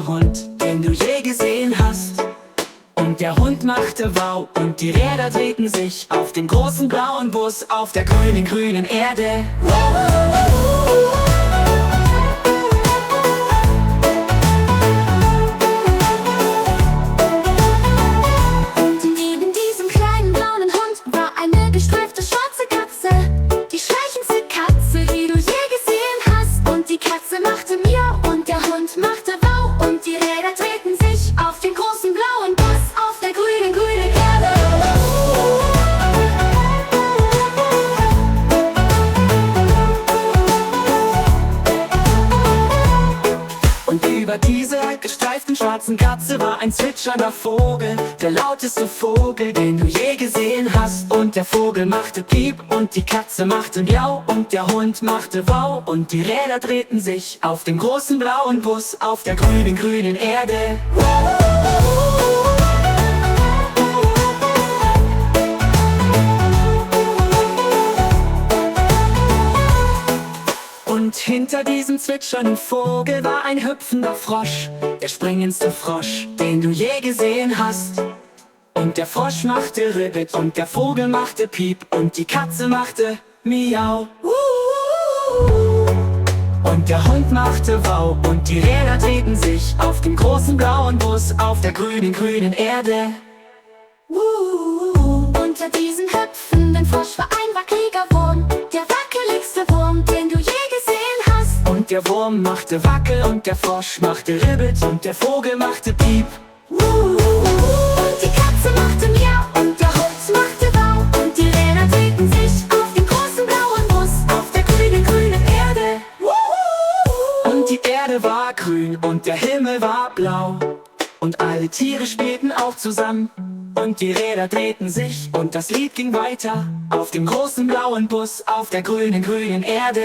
schnellste Hund, den du je gesehen hast. Und der Hund machte wow und die Räder drehten sich auf dem großen blauen Bus auf der grünen, grünen Erde. Und neben diesem kleinen blauen Hund war eine gestreifte schwarze Katze. Die schleichendste Katze, die du je gesehen hast. Und die Katze machte miau und der Hund machte wow. Und die Räder drehten sich auf dem großen blauen Bus auf der grünen, grünen Erde. Und über diese gestreiften schwarzen Katze war ein zwitschernder Vogel, der lauteste Vogel, den du je gesehen hast. Und der Vogel machte piep und die Katze machte miau und der Hund machte wow. Und die Räder drehten sich auf dem großen blauen Bus auf der grünen, grünen Erde. Und hinter diesem zwitschernden Vogel war ein hüpfender Frosch, der springendste Frosch, den du je gesehen hast. Und der Frosch machte Ribbit und der Vogel machte Piep und die Katze machte Miau. Und der Hund machte wow und die Räder drehten sich auf dem großen blauen Bus auf der grünen, grünen Erde. Unter diesem hüpfenden Frosch war ein wackeliger Wurm, der wackeligste Wurm, den du je gesehen hast. Und der Wurm machte Wackel und der Frosch machte Ribbit und der Vogel machte Piep. Und die Katze machte miau und der Hund machte wow. Und die Räder drehten sich auf dem großen blauen Bus auf der grünen, grünen Erde. Und die Erde war grün und der Himmel war blau. Und alle Tiere spielten auch zusammen. Und die Räder drehten sich und das Lied ging weiter auf dem großen blauen Bus auf der grünen, grünen Erde.